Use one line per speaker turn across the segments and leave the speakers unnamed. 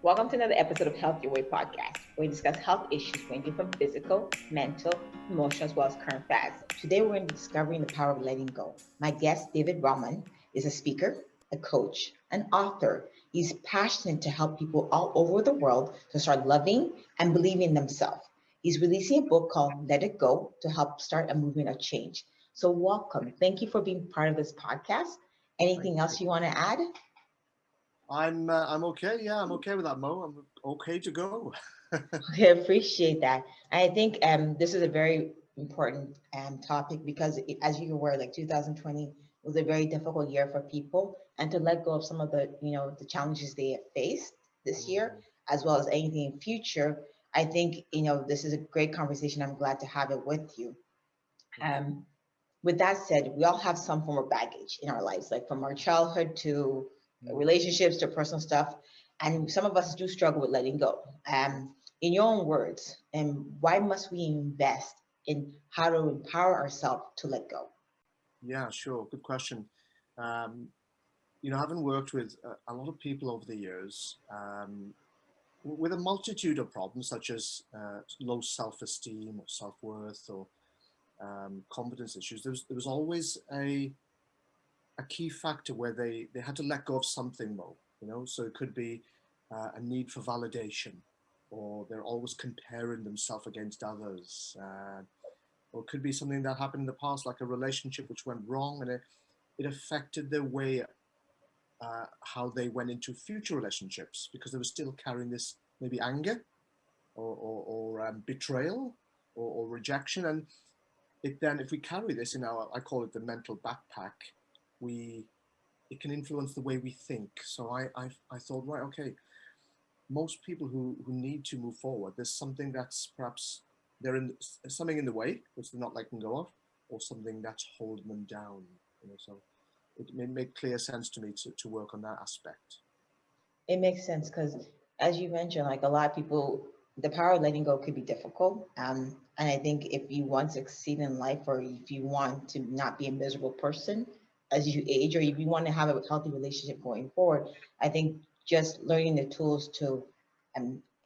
Welcome to another episode of Health Your Way podcast, where we discuss health issues ranging from physical, mental, emotional, as well as current facts. Today, we're going to be discovering the power of letting go. My guest, David Rahman, is a speaker, a coach, an author. He's passionate to help people all over the world to start loving and believing in themselves. He's releasing a book called Let It Go to help start a movement of change. So, welcome. Thank you for being part of this podcast.
Thank
Anything
you.
else you want to add?
I'm okay. Yeah, I'm okay with that, Mo. I'm okay to go.
I appreciate that. I think this is a very important topic because, as you're aware, like 2020 was a very difficult year for people, and to let go of some of the the challenges they have faced this year,
Mhm.
as well as anything in future. I think this is a great conversation. I'm glad to have it with you.
Okay.
Um, with that said, we all have some form of baggage in our lives, like from our childhood to
Mm,
relationships to personal stuff. And some of us do struggle with letting go.
mm.
In your own words, and why must we invest in how to empower ourselves to let go?
Yeah, sure. Good question. Um, having worked with a lot of people over the years, with a multitude of problems such as low self-esteem or self-worth or confidence issues, there was always a key factor where they had to let go of something more, so it could be a need for validation, or they're always comparing themselves against others, or it could be something that happened in the past, like a relationship which went wrong, and it affected their way, how they went into future relationships, because they were still carrying this maybe anger or betrayal or rejection. And then if we carry this in our, I call it the mental backpack, we it can influence the way we think. So I thought, right, okay, most people who need to move forward, there's something that's perhaps they're in something in the way which they're not letting go of, or something that's holding them down. So it made clear sense to me to work on that aspect.
It makes sense because, as you mentioned, like a lot of people, the power of letting go could be difficult. And I think if you want to succeed in life, or if you want to not be a miserable person as you age, or if you want to have a healthy relationship going forward, I think just learning the tools to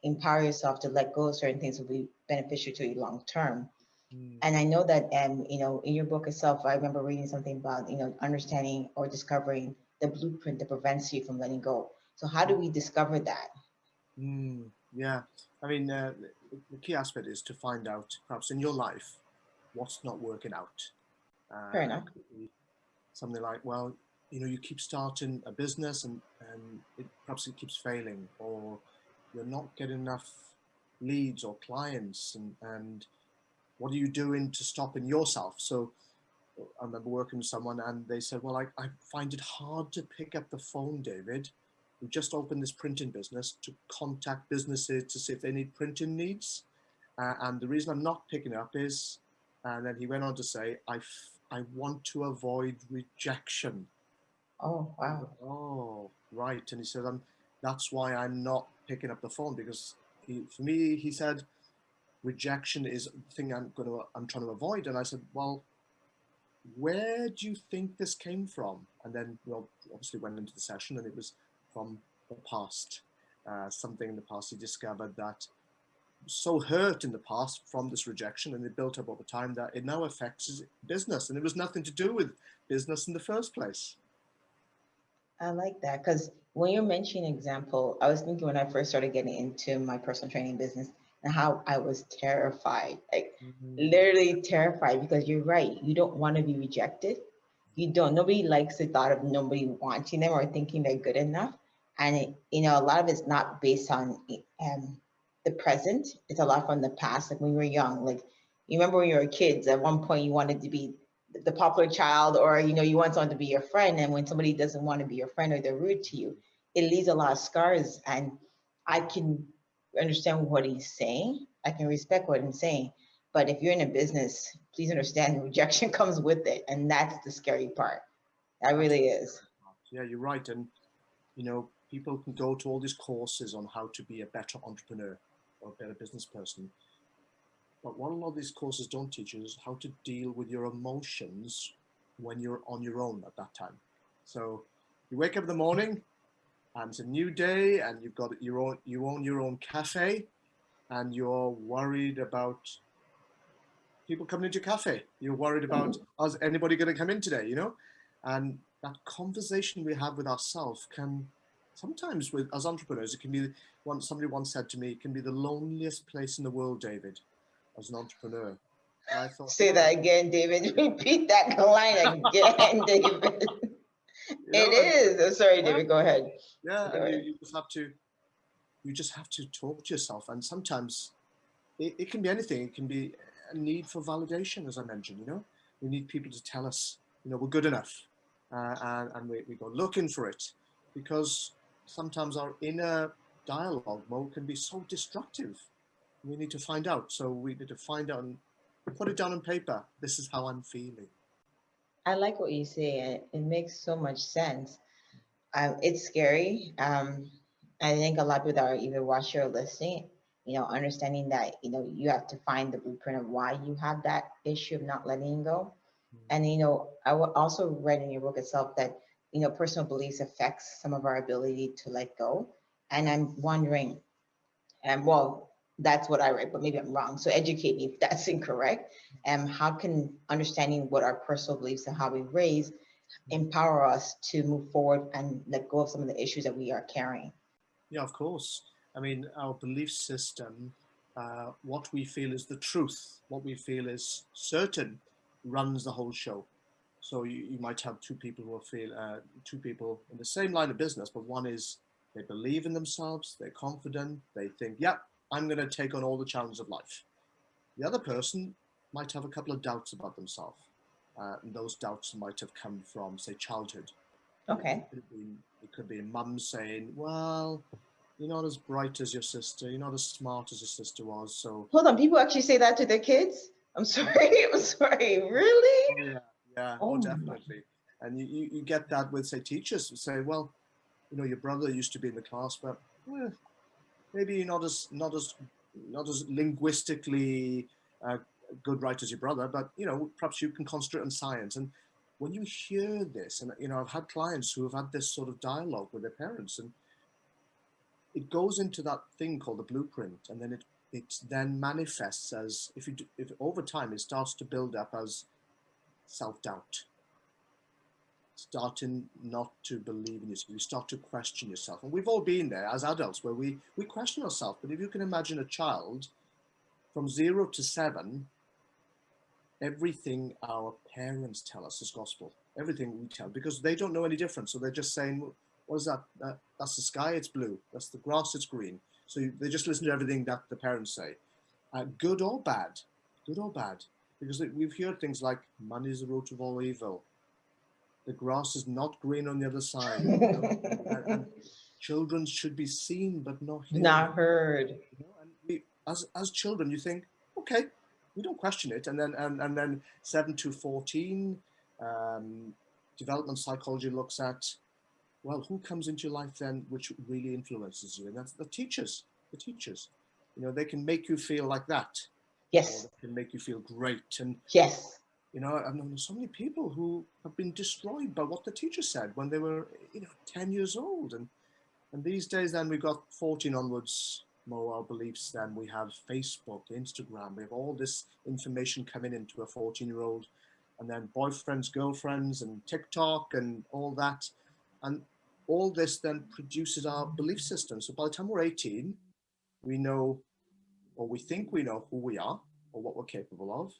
empower yourself to let go of certain things will be beneficial to you long term.
Mm.
And I know that, in your book itself, I remember reading something about, understanding or discovering the blueprint that prevents you from letting go. So how do we discover that?
Yeah, I mean, the key aspect is to find out, perhaps in your life, what's not working out.
Fair enough.
It could be something like, well, you keep starting a business, and perhaps it keeps failing, or you're not getting enough leads or clients, and what are you doing to stop in yourself? So I remember working with someone, and they said, well, I find it hard to pick up the phone, David. We just opened this printing business, to contact businesses to see if they need printing needs. And the reason I'm not picking up is, and then he went on to say, I want to avoid rejection.
Oh,
And I
wow.
go, oh, right. And he said, that's why I'm not picking up the phone, because for me, he said, rejection is the thing I'm trying to avoid. And I said, well, where do you think this came from? And then we obviously went into the session, and it was from the past. Something in the past he discovered that so hurt in the past from this rejection, and it built up over time, that it now affects his business, and it was nothing to do with business in the first place.
I like that because when you're mentioning example, I was thinking when I first started getting into my personal training business and how I was terrified, like
Mm-hmm.
literally terrified because you're right. You don't want to be rejected. You don't. Nobody likes the thought of nobody wanting them or thinking they're good enough. And a lot of it's not based on the present. It's a lot from the past. Like when you were young, like you remember when you were kids, at one point you wanted to be the popular child, or you want someone to be your friend, and when somebody doesn't want to be your friend or they're rude to you, it leaves a lot of scars. And I can understand what he's saying. I can respect what he's saying. But if you're in a business, please understand rejection comes with it, and that's the scary part. That
That's
really is.
Yeah, you're right. And people can go to all these courses on how to be a better entrepreneur or a better business person. But what a lot of these courses don't teach you is how to deal with your emotions when you're on your own at that time. So you wake up in the morning, and it's a new day, and you've got you own your own cafe, and you're worried about people coming into your cafe. You're worried about, is anybody going to come in today, And that conversation we have with ourselves can sometimes, with as entrepreneurs, it can be somebody once said to me, it can be the loneliest place in the world, David, as an entrepreneur. And I thought,
Say that again, David. Repeat that line again, David. It
and
is. Oh, sorry,
yeah,
David. Go ahead.
yeah,
Go
and
ahead.
you just have to talk to yourself, and sometimes it can be anything. It can be a need for validation, as I mentioned. We need people to tell us, we're good enough, and we go looking for it, because sometimes our inner dialogue mode can be so destructive. We need to find out. So we need to find out and put it down on paper. This is how I'm feeling.
I like what you say. It makes so much sense. It's scary. I think a lot of people that are either watching or listening, understanding that, you have to find the blueprint of why you have that issue of not letting go. And, also read in your book itself that, personal beliefs affects some of our ability to let go. And I'm wondering, and well, that's what I read, but maybe I'm wrong. So educate me if that's incorrect. And how can understanding what our personal beliefs and how we raise empower us to move forward and let go of some of the issues that we are carrying?
Yeah, of course. I mean, our belief system, what we feel is the truth, what we feel is certain, runs the whole show. So you might have two people in the same line of business, but one is they believe in themselves, they're confident, they think, yeah, I'm going to take on all the challenges of life. The other person might have a couple of doubts about themselves. And those doubts might have come from, say, childhood.
Okay.
It could be a mum saying, well, you're not as bright as your sister, you're not as smart as your sister was, so.
Hold on. People actually say that to their kids? I'm sorry. I'm sorry. Really?
Oh, yeah, yeah,
Oh
oh,
my.
definitely. And you get that with, say, teachers who say, well, your brother used to be in the class, but maybe not as linguistically uh, good right as your brother, but perhaps you can concentrate on science. And when you hear this, and I've had clients who have had this sort of dialogue with their parents, and it goes into that thing called the blueprint, and then it then manifests as, if over time it starts to build up as self-doubt, starting not to believe in yourself. You start to question yourself, and we've all been there as adults where we question ourselves. But if you can imagine a child from 0 to 7, everything our parents tell us is gospel. Everything we tell, because they don't know any different. So they're just saying, what is that? That's the sky, it's blue. That's the grass, it's green. So they just listen to everything that the parents say, good or bad, good or bad. Because we've heard things like, money is the root of all evil. The grass is not green on the other side. And children should be seen but not heard.
Not heard.
And as children, you think, okay, we don't question it, and then 7 to 14, um, development psychology looks at, well, who comes into your life then, which really influences you, and that's the teachers. The teachers, they can make you feel like that, or
Yes.
they can make you feel great, and
Yes.
I've known so many people who have been destroyed by what the teacher said when they were, 10 years old. And these days, then we've got 14 onwards, more our beliefs. Then we have Facebook, Instagram. We have all this information coming into a 14-year-old, and then boyfriends, girlfriends, and TikTok, and all that. And all this then produces our belief system. So by the time we're 18, we know, or we think we know, who we are or what we're capable of,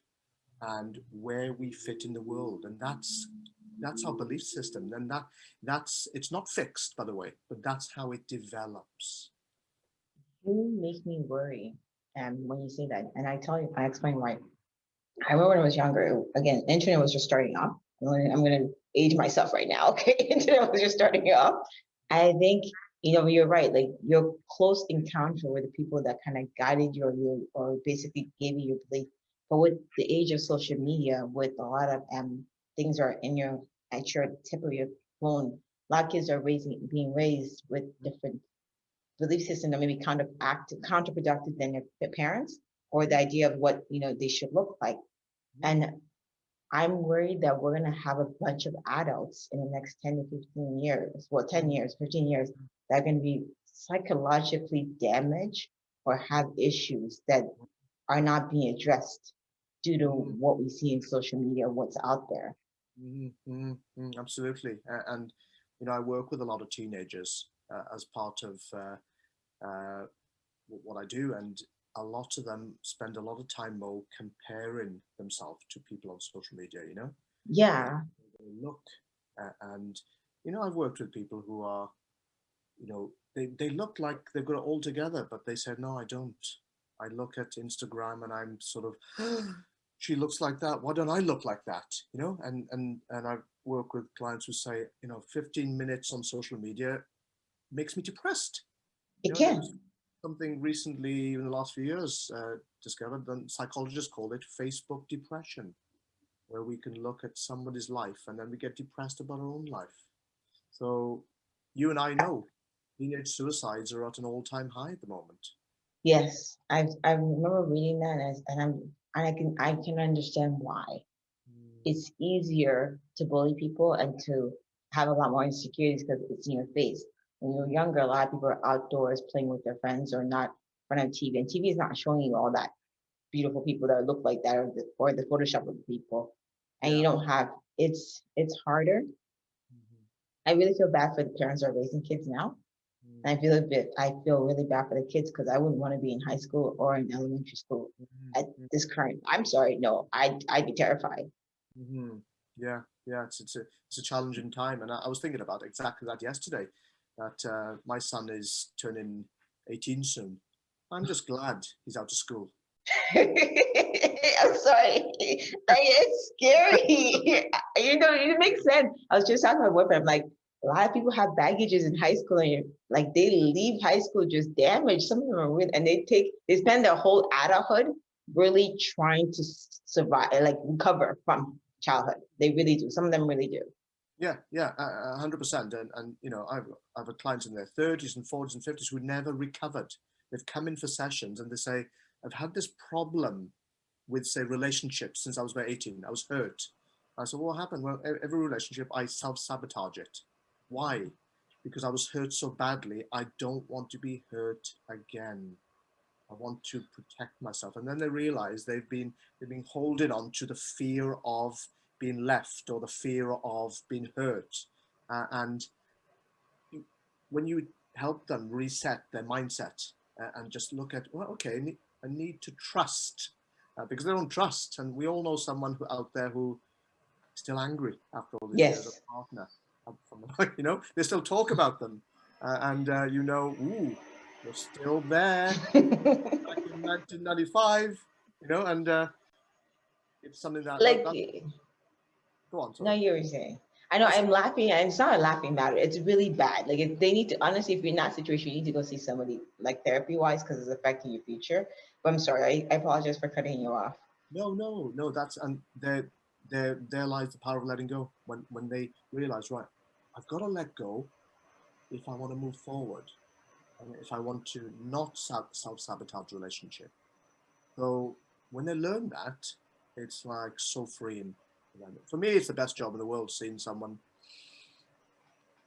and where we fit in the world. And that's our belief system. And that's it's not fixed, by the way, but that's how it develops.
You make me worry. When you say that, and I explain why. I remember when I was younger, again, internet was just starting off. I'm going to age myself right now. Okay. Internet was just starting off. I think, you're right. Like your close encounter with the people that kind of guided you, or basically gave you your belief. But with the age of social media, with a lot of things are at your tip of your phone, a lot of kids are being raised with different belief system that may be counterproductive than their parents, or the idea of what they should look like. And I'm worried that we're going to have a bunch of adults in the next 10 to 15 years, well, 10 years, 15 years, that are going to be psychologically damaged or have issues that are not being addressed due to
Mm,
what we see in social media, what's out there.
absolutely. And, I work with a lot of teenagers as part of uh, what I do, and a lot of them spend a lot of time more comparing themselves to people on social media, and
Yeah,
they look, and, I've worked with people who are, they look like they've got it all together, but they said, no, I don't. I look at Instagram and I'm sort of, she looks like that. Why don't I look like that? And I work with clients who say, 15 minutes on social media makes me depressed.
it
There was
can.
something recently in the last few years discovered, and psychologists call it Facebook depression, where we can look at somebody's life and then we get depressed about our own life. So you and I know teenage suicides are at an all-time high at the moment.
Yes, I remember reading that, and I can understand why. It's easier to bully people and to have a lot more insecurities because it's in your face. When you're younger, a lot of people are outdoors playing with their friends or not in front of TV, and TV is not showing you all that beautiful people that look like that, or the Photoshop of the people, and you
Yeah.
don't have. It's harder.
Mhm.
I really feel bad for the parents that are raising kids now. And I feel really bad for the kids because I wouldn't want to be in high school or in elementary school
Mhm.
at this current. I'm sorry, no, I'd be terrified.
Mhm. Yeah, yeah, it's a challenging time, and I was thinking about exactly that yesterday. That my son is turning 18 soon. I'm just glad he's out of school.
I'm sorry. It's scary. It makes sense. I was just talking to my boyfriend. I'm like, a lot of people have baggages in high school, and like they leave high school just damaged. Some of them are really, and they spend their whole adulthood really trying to survive, like recover from childhood. They really do. Some of them really do.
Yeah, yeah, 100%. And I've clients in their 30s and 40s and 50s who never recovered. They've come in for sessions and they say, I've had this problem with, say, relationships since I was about 18. I was hurt. I said, well, what happened? Well, every relationship, I self-sabotage it. Why? Because I was hurt so badly. I don't want to be hurt again. I want to protect myself. And then they realize they've been holding on to the fear of being left or the fear of being hurt. And when you help them reset their mindset and just look at, well, okay, I need to trust because they don't trust. And we all know someone out there who is still angry after all these years, a
Yes.
partner. They still talk about them. Ooh, you're still there back in 1995, and it's something that
Like,
go on,
no,
sorry.
you're saying. I know
I said,
I'm laughing, and it's not a laughing matter. It's really bad. Like, they need to, honestly, if you're in that situation, you need to go see somebody, like therapy wise, because it's affecting your future. But I'm sorry, I apologize for cutting you off.
no, no, no, that's, and there lies the power of letting go when they realize, right, I've got to let go if I want to move forward and if I want to not self-sabotage relationship. So when they learn that, it's like so freeing for them. For me, it's the best job in the world, seeing someone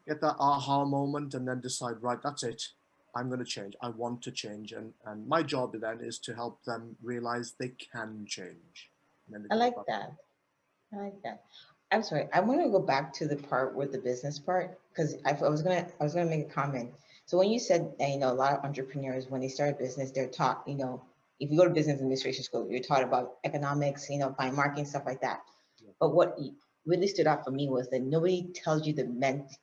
get that aha moment and then decide, right, that's it. I'm going to change. I want to change. And my job then is to help them realize they can change. And then they
I
go
like
about.
that. I like that. I'm sorry. I want to go back to the part with the business part because I was gonna make a comment. So when you said that, a lot of entrepreneurs when they start a business, they're taught, if you go to business administration school, you're taught about economics, buying marketing stuff like that.
Yeah.
But what really stood out for me was that nobody tells you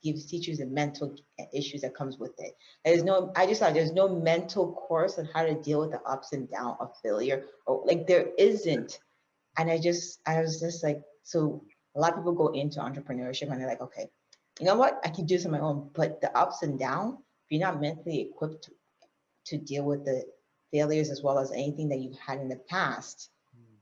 gives teachers the mental issues that comes with it. I just thought there's no mental course on how to deal with the ups and downs of failure, or like there isn't. And I was just like, so a lot of people go into entrepreneurship and they're like, okay, you know what? I can do this on my own. But the ups and downs, if you're not mentally equipped to deal with the failures as well as anything that you've had in the past,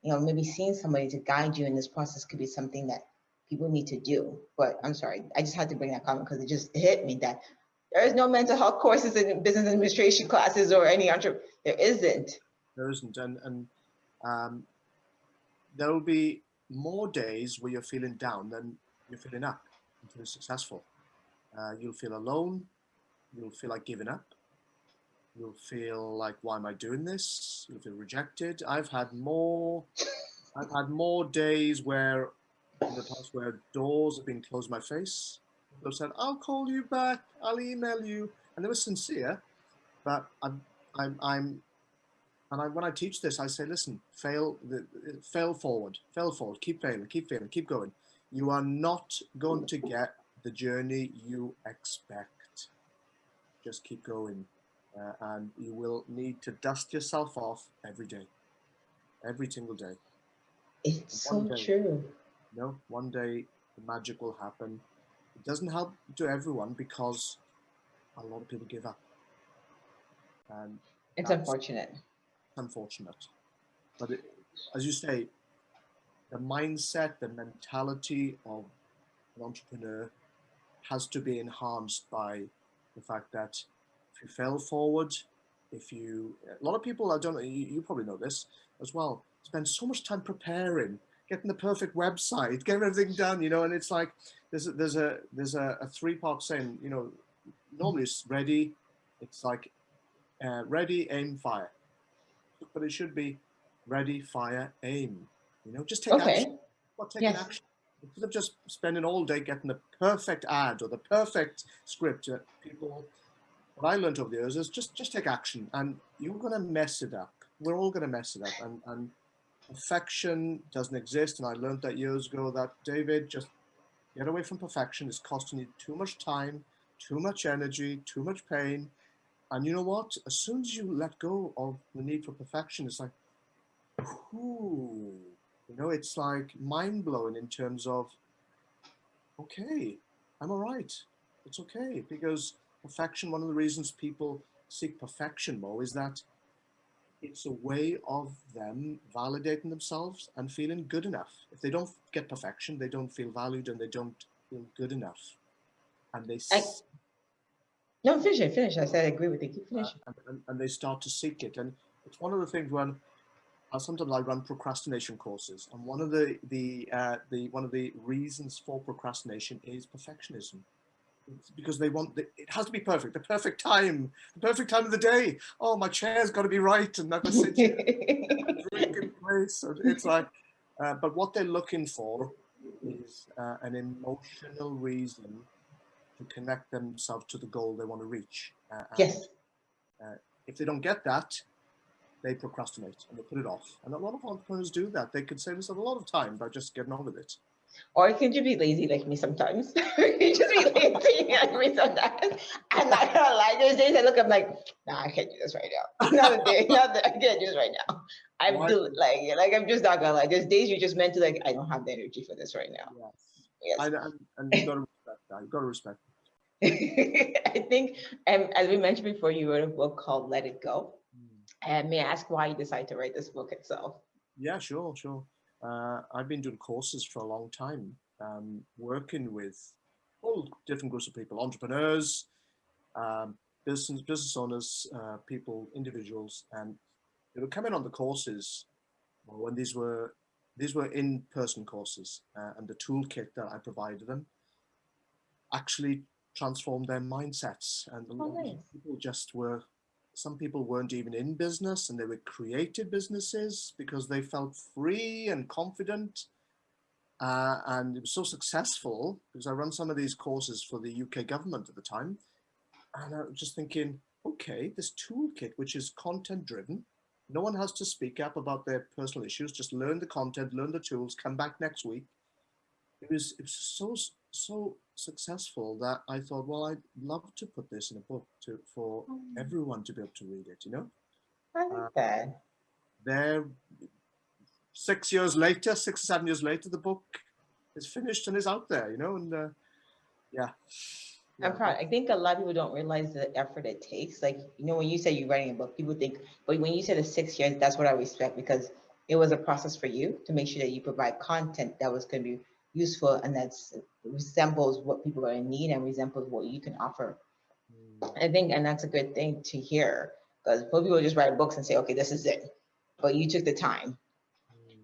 maybe seeing somebody to guide you in this process could be something that people need to do. But I'm sorry, I just had to bring that comment because it just hit me that there is no mental health courses in business administration classes or any there isn't.
There isn't. And um, there will be. more days where you're feeling down than you're feeling up and feeling successful. You'll feel alone. You'll feel like giving up. You'll feel like, why am I doing this? You'll feel rejected. I've had more days where, in the past, where doors have been closed in my face. People have said, "I'll call you back. I'll email you," and they were sincere. But I'm, and when I teach this, I say, listen, fail forward, keep failing, keep going. You are not going to get the journey you expect. Just keep going, and you will need to dust yourself off every day, every single day.
It's
And one
so
day,
true.
one day the magic will happen. It doesn't help to everyone because a lot of people give up, and
It's
that's
unfortunate.
unfortunate. But as you say, the mindset, the mentality of an entrepreneur has to be enhanced by the fact that if you fail forward, a lot of people, I don't know, you probably know this as well, spend so much time preparing, getting the perfect website, getting everything done, and it's like there's a three-part saying, normally it's ready, it's like ready, aim, fire, but it should be ready, fire, aim. Just take action.
Okay.
What taking
Yes.
action? Instead of just spending all day getting the perfect ad or the perfect script, what I learned over the years is just take action, and you're gonna mess it up. We're all gonna mess it up, and perfection doesn't exist. And I learned that years ago that, David, just get away from perfection. It's costing you too much time, too much energy, too much pain. And you know what? As soon as you let go of the need for perfection, it's like, ooh, it's like mind blowing in terms of, okay, I'm all right. It's okay. Because perfection, one of the reasons people seek perfection more is that it's a way of them validating themselves and feeling good enough. If they don't get perfection, they don't feel valued and they don't feel good enough. And they
I no finish it. Finish. I said I agree with you. Keep finishing.
and they start to seek it. And it's one of the things when sometimes I run procrastination courses, and one of the reasons for procrastination is perfectionism. It's because it has to be perfect, the perfect time of the day. Oh, my chair's got to be right, and I've got to sit here, drink in place. So it's like, but what they're looking for is an emotional reason to connect themselves to the goal they want to reach. And
Yes.
if they don't get that, they procrastinate and they put it off. And a lot of entrepreneurs do that. They could save themselves a lot of time by just getting on with it.
Or you can just be lazy like me sometimes. You just be lazy like me sometimes. I'm not gonna lie. There's days I look, I'm like, nah, I can't do this right now. Not a day, not that I can't do this right now. I'm
Right?
do like I'm just not gonna lie. There's days you're just meant to like, I don't have the energy for this right now.
Yes.
Yes.
And you've got to respect that. You've got to respect
I think, as we mentioned before, you wrote a book called Let It Go.
it.
And may I ask why you decided to write this book itself?
Yeah, sure. I've been doing courses for a long time, working with all different groups of people, entrepreneurs, um, business owners, people, individuals, and they would come in on the courses when these were in-person courses, and the toolkit that I provided them actually transformed their mindsets. And
Oh, nice.
some people weren't even in business and they were created businesses because they felt free and confident. And it was so successful because I run some of these courses for the UK government at the time. And I was just thinking, okay, this toolkit, which is content driven, no one has to speak up about their personal issues, just learn the content, learn the tools, come back next week. It was so successful that I thought, well, I'd love to put this in a book for everyone to be able to read it.
I
Uh,
like that.
there, 6 years later, 6 or 7 years later, the book is finished and is out there. And yeah,
I'm
yeah,
proud. I think a lot of people don't realize the effort it takes. Like, when you say you're writing a book, people think, but when you said the 6 years, that's what I respect because it was a process for you to make sure that you provide content that was going to be useful and that resembles what people are in need and resembles what you can offer. I think, and that's a good thing to hear because most people just write books and say, okay, this is it. But you took the time.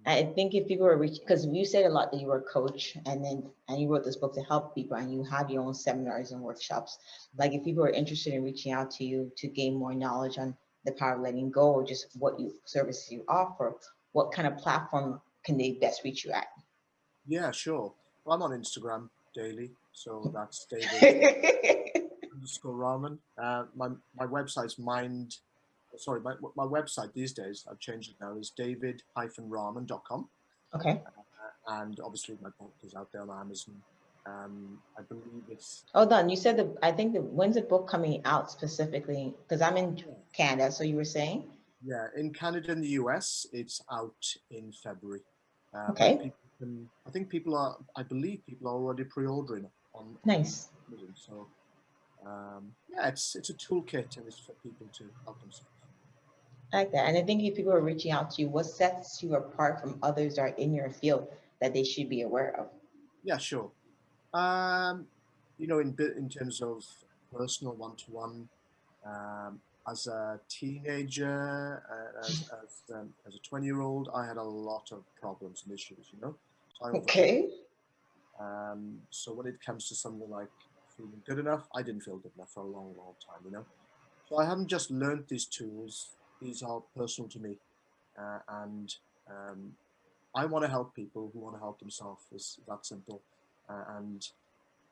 I think if people were reaching, because you said a lot that you were a coach and you wrote this book to help people and you have your own seminars and workshops. Like if people are interested in reaching out to you to gain more knowledge on the power of letting go or just what you services you offer, what kind of platform can they best reach you at?
Yeah, sure. Well, I'm on Instagram daily, so that's David_Rahman. My website's mind. Sorry, my website these days, I've changed it now, is david-rahman.com.
Okay.
And obviously my book is out there on Amazon. I believe it's,
Hold on. You said that I think the when's the book coming out specifically? Because I'm in
yeah,
Canada, so you were saying?
yeah, in Canada and the US, it's out in February. But
Okay.
people can, I believe people are already pre-ordering on
Nice.
Amazon. So yeah, it's a toolkit and it's for people to help themselves.
I like that. And I think if people are reaching out to you, what sets you apart from others that are in your field that they should be aware of?
Yeah, sure. Um, in terms of personal one-to-one, as a teenager, as a 20-year-old, I had a lot of problems and issues. So I overcame.
Okay.
So when it comes to something like feeling good enough, I didn't feel good enough for a long, long time. So I haven't just learned these tools; these are personal to me, and um, I want to help people who want to help themselves. It's that simple, and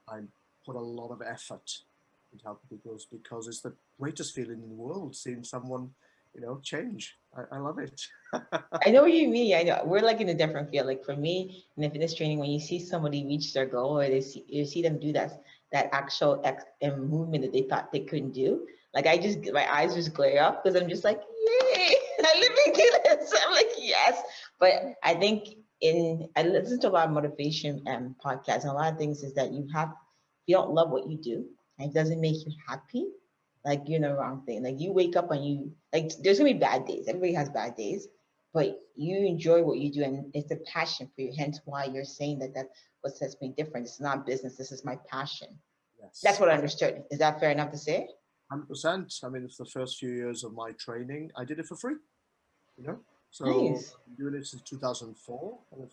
I put a lot of effort into helping people because it's the greatest feeling in the world seeing someone, change. I love it.
I know what you mean. I know we're like in a different field. Like for me, in the fitness training, when you see somebody reach their goal or you see them do that actual movement that they thought they couldn't do, like my eyes just glare up because I'm just like, yay! Let me do this. I'm like, yes. But I think I listen to a lot of motivation podcasts, and a lot of things is that if you don't love what you do, and it doesn't make you happy, like you're in the wrong thing. Like you wake up and you like there's gonna be bad days. Everybody has bad days, but you enjoy what you do and it's a passion for you. Hence why you're saying that's what sets me different. It's not business. This is my passion. That's
Yes,
what I understood. Is that fair enough to say?
100%. I mean, it's the first few years of my training. I did it for free. You know, so
Nice.
I'm doing it since 2004, and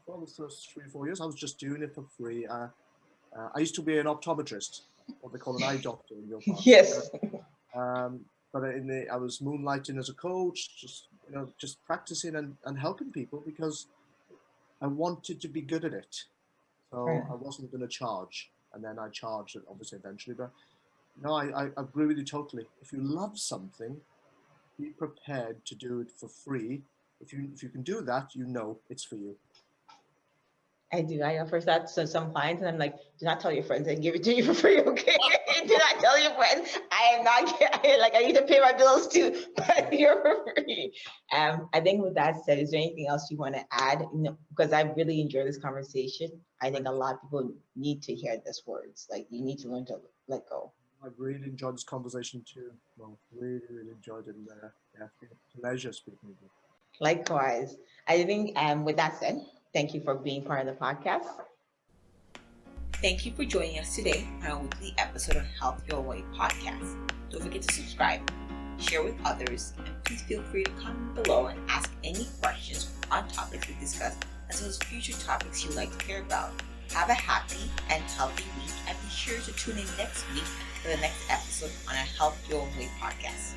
for the first 3 or 4 years, I was just doing it for free. I used to be an optometrist, what they call an eye doctor in your parts.
Yes.
But I was moonlighting as a coach, just practicing and helping people because I wanted to be good at it.
Right.
So I wasn't going to charge, and then I charged it obviously eventually. But no, I agree with you totally. If you love something, be prepared to do it for free. If you can do that, it's for you.
I do. I offer that to some clients, and I'm like, do not tell your friends. I give it to you for free, okay? Do not tell your friends. I am not like I need to pay my bills too, but you're for free. I think with that said, is there anything else you want to add? Because I really enjoy this conversation. I think a lot of people need to hear these words. Like you need to learn to let go.
I've really enjoyed this conversation too. Well, really, really enjoyed it. And yeah, it's been a pleasure speaking with you.
Likewise, I think with that said, thank you for being part of the podcast. Thank you for joining us today on our weekly episode of Health Your Way podcast. Don't forget to subscribe, share with others, and please feel free to comment below and ask any questions on topics we discussed, as well as future topics you'd like to hear about. Have a happy and healthy week, and be sure to tune in next week for the next episode on our Health Your Way podcast.